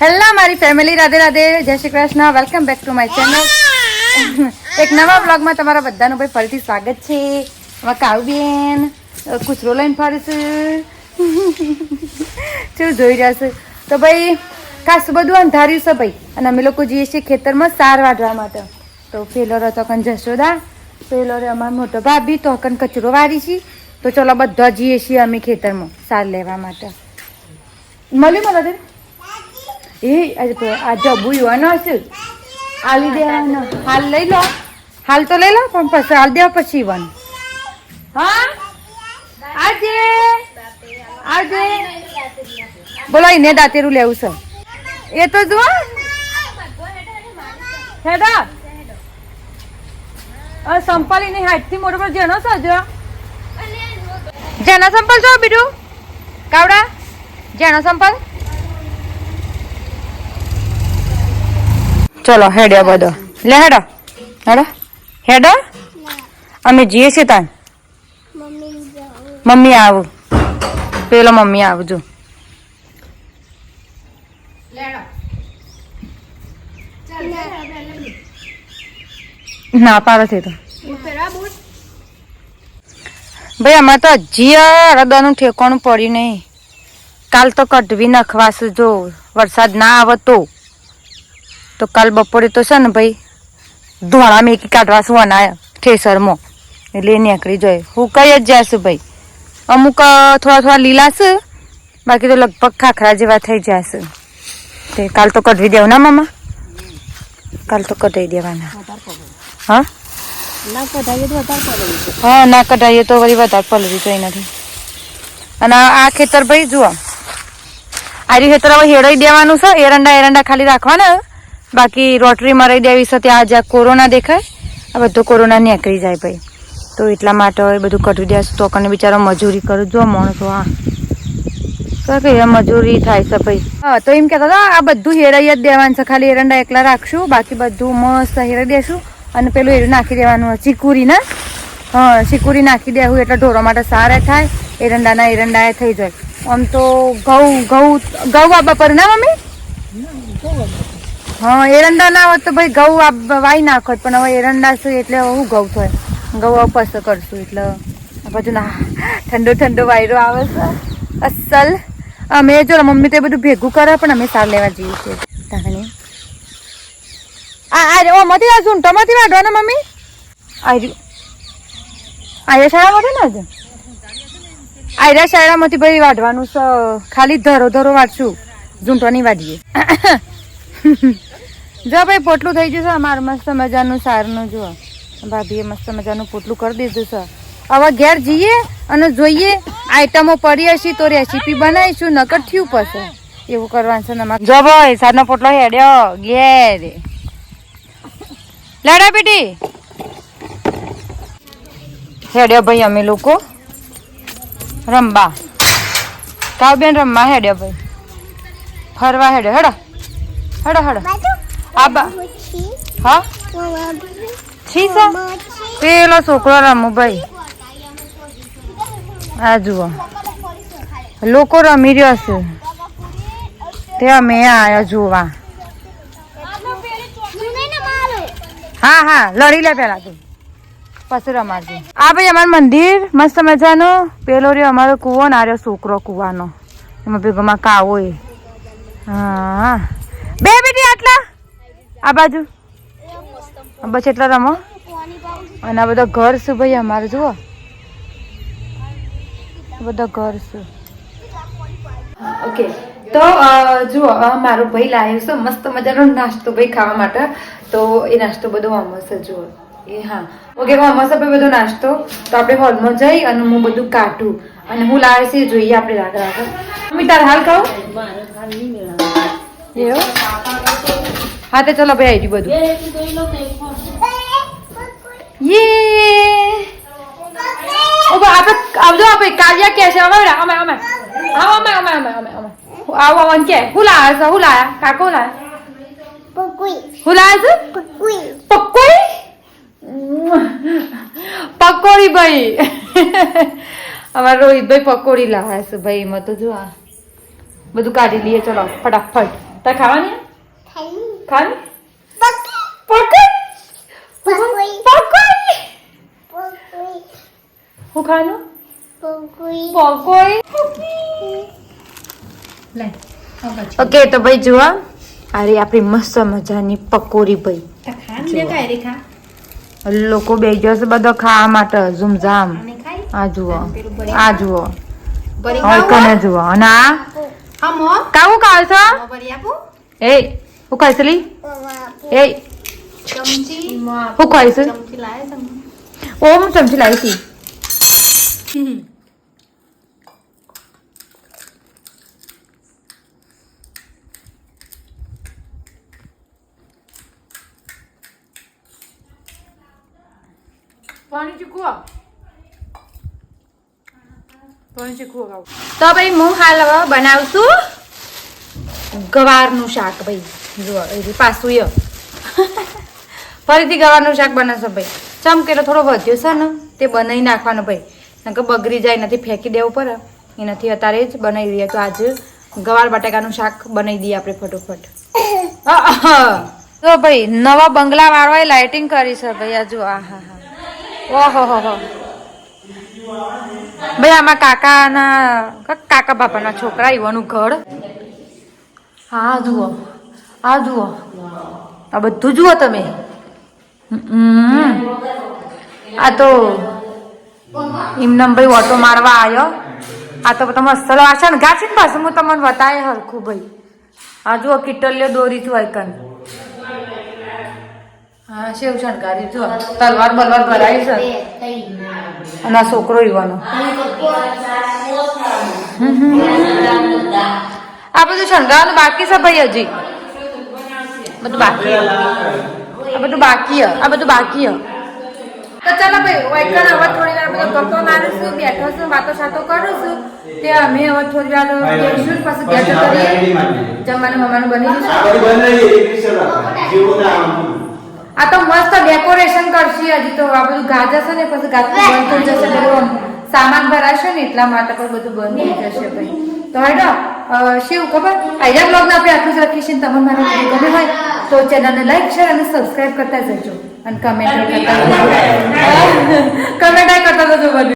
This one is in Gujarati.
હેલો મારી ફેમિલી, રાધે રાધે, જય Shri Krishna, welcome back to my channel. એક નવા બ્લોગમાં તમારા બધાનું ભાઈ ફરીથી સ્વાગત છે. એમાં કાવ્યબેન કૂતરો લઈને ફરે છે. શું જોઈ રહ્યા છે? તો ભાઈ ખાસ બધું અંધાર્યું છે ભાઈ, અને અમે લોકો જઈએ છીએ ખેતરમાં સાર વાઢવા માટે. તો પેલો હતો કન જશોદા, પેલો રે અમારા મોટો ભાભી, તો કન કચરો વાળી છે. તો ચલો બધા જઈએ છીએ અમે ખેતરમાં સાર લેવા માટે. મળ્યું મને એ આ જબુ યુવાનો હશે, હાલી દેવાનો. હાલ લઈ લો, હાલ તો લઈ લો, પણ પછી હાલ દેવા પછી યુવાનું. હા આજે આજે બોલો, એને દાંતેરું લેવું છે એ તો જુઓ. હેડા સંપાલીની હાથથી મોટો પર જેનો સજો જેનો સંપલ છો બીજું કાવડા જેનો સંપલ. ચલો હેડ્યો બધો લે, હેડો હેડો હેડો. અમે જઈએ છીએ તાન. મમ્મી આવું, પેલો મમ્મી આવજો. ના પાડે છે તો ભાઈ અમારે તો હજી રદાનું ઠેકાણું પડ્યું નહીં. કાલ તો કઢવી નખવાશે જો વરસાદ ના આવે તો કાલ બપોરે તો છે ને ભાઈ ધોળા મેકી કાઢવા શું અનાયા ઠેસરમાં, એટલે એ નીકળી જાય. હું કઈ જ જઈશું ભાઈ. અમુક થોડા થોડા લીલા છે, બાકી તો લગભગ ખાખરા જેવા થઈ જશે. તે કાલ તો કઢવી દેવું ના મામા, કાલ તો કઢાઈ દેવાના. હા હા ના કઢાઈએ તો વળી વધારે પલવી તો નથી. અને આ ખેતર ભાઈ જુઓ, આરી ખેતર હવે હેડાઈ દેવાનું છે. એરંડા ખાલી રાખવાના, બાકી રોટરી મરાઈ દેવી છે. ત્યાં જ્યાં કોરોના દેખાય આ બધો કોરોના નીકળી જાય ભાઈ. તો એટલા માટે હવે બધું કઢવી દેશે. તો કને બિચારો મજૂરી કરું જો માણસો. હા તો કે મજૂરી થાય છે ભાઈ. હા તો એમ કહેતા હતા આ બધું હેરાઈ જ દેવાનું છે, ખાલી એરંડા એકલા રાખશું, બાકી બધું મસ્ત હેરાઈ દેશું. અને પેલું એરું નાખી દેવાનું ચીકુરી ના. હા ચીકુરી નાખી દેવું એટલે ઢોરો માટે સારા થાય. એરંડા થઈ જાય. આમ તો ઘઉં આપવા પડે ના મમ્મી? હા એરંડા ના હોત તો ભાઈ ઘઉં વાઈ નાખો, પણ હવે એરંડા છે એટલે હું ઘઉં થાય. ઘઉં પસંદ કરશું એટલે બધું ના. ઠંડો વાયરો આવે છે અસલ. અમે જો મમ્મી તો એ બધું ભેગું કરે, પણ અમે સાર લેવા જઈએ છીએ. માંથી આ ઝૂંટામાંથી વાઢવાના મમ્મી? આયરા શાળામાંથી ને આયરા શાળામાંથી ભાઈ વાઢવાનું છે. ખાલી ધરો વાઢશું, ઝૂંટો નહીં વાઢીએ. જો ભાઈ પોટલું થઈ જશે અમારું મસ્ત મજાનું સારનું. જો ભાભીએ મસ્ત મજાનું પોટલું કરી દીધું છે. હવે ઘેર જઈએ અને જોઈએ આઈટમો પડી હશે તો રેસીપી બનાવીશું, નકર થયું પછી એવું કરવાનું છે ને. જો ભાઈ સારનો પોટલો હેડ્યો ઘેર. લેડા બેટી હેડ્યો ભાઈ. અમે લોકો રમવા, કાવબેન રમવા હેડ્યો ભાઈ, ફરવા હેડ્યો. હેડો આબા. હા છી સા પેલો છોકરો રમું ભાઈ. આ જુઓ લોકો રમી રહ્યો છે, તે અમે આવ્યા જોવા. હા લડી લે પેલા તું, પછી રમાડજે. આ ભાઈ અમારું મંદિર મસ્ત મજાનું. પેલો રહ્યો અમારો કૂવો, ને આ રહ્યો છોકરો કૂવાનો. એમાં ભેગોમાં કાવો એ. હા બે બેટી આટલા આ બાજુ બસ એટલા રમો. અને આ બધા ઘર છે ભાઈ અમારે. જુઓ બધા ઘર છે. ઓકે તો જુઓ મારો ભાઈ લાવ્યો છે મસ્ત મજાનો નાસ્તો ભાઈ ખાવા માટે. તો એ નાસ્તો બધો આમાં છે જુઓ. એ હા ઓકે આમાં છે બધો નાસ્તો. તો આપણે હોલમાં જઈ અને હું બધું કાઢું, અને હું લાવે છે જોઈએ આપણે. રાખ મમ્મી તારે હાલ ખાવ એવું? હા તો ચલો ભાઈ આવી બધું. આવજો આપણે કાવ્યા કે છે. અમે આવો કે હું લાયા કાકો લાયા હું લાયા છે પકોડી ભાઈ. અમારા રોહિતભાઈ પકોડી લાવ્યા છે ભાઈ. એમાં તો જો આ બધું કાઢી લઈએ. ચલો ફટાફટ તાર ખાવાની ખાવાની હું ખાવાનું ઓકે તો ભાઈ જુઓ અરે આપણી મસ્ત મજાની પકોડી ભાઈ લોકો બે જશે બધો ખાવા માટે ઝુમઝામ આ જુઓ કને જુઓ અને આ કાવું ખાવ છો એ હું ખાઈશ લી એ હું ખાઈશ ઓ હું ચમચી લાવી હતી તો ભાઈ હું હાલ હવે બનાવશું ગવારનું શાક ભાઈ જો પાછું ફરીથી ગવારનું શાક બનાવશો ભાઈ ચમકેલો થોડો વધ્યો છે ને તે બનાવી નાખવાનો ભાઈ નકર બગડી જાય નથી ફેંકી દેવું પડે એનાથી અત્યારે જ બનાવી દઈએ તો આજે ગવાર બટાકાનું શાક બનાવી દઈએ આપણે ફટોફટ તો ભાઈ નવા બંગલા વાળવાએ લાઇટિંગ કરી છે ભાઈ આ જો આ હા ઓહો હો ભાઈ આમાં કાકા બાપાના છોકરા એવાનું ઘર હા જુઓ આ બધું જુઓ તમે આ તો એમને ભાઈ ઓટો મારવા આવ્યો આ તો તમે અસલ વાસણ ઘા છે ને પાછું હું તમને બતાવે હરખું ભાઈ આ જુઓ કિટલીઓ દોરી છું આઈકન હા શેવ શણગારી જો તલવાર બલવાર ભરાઈ છે અને આ છોકરો યુવાનો આ બધું શણગારવાનું બાકી છે ભાઈ હજી બધું બાકી તો ચાલો ભાઈ વાઈકણ હવે થોડી વાર બધો ગપ્પો મારીશું બેઠો છું વાતો સાતો કરું છું તે અમે હવે થોડી વાર બેસીશું પછી ગેટ કરીએ જમવાનું મમ્માનું બની જશે આ તો મસ્ત ડેકોરેશન કરશે હજી તો આ બધું ગાજ હશે ને પછી ગાજ બંધ થઈ જશે બધું સામાન ભરાશે ને એટલા માટે પણ બધું બંધ થઈ જશે ભાઈ તો હેડો શિવ ખબર આઈડિયા બ્લોગને આપણે આટલું જ રાખીશું તમને મારા વિડીયો ગમે હોય તો ચેનલને લાઈક શેર અને સબસ્ક્રાઇબ કરતા જજો અને કમેન્ટ કરતા જજો બધું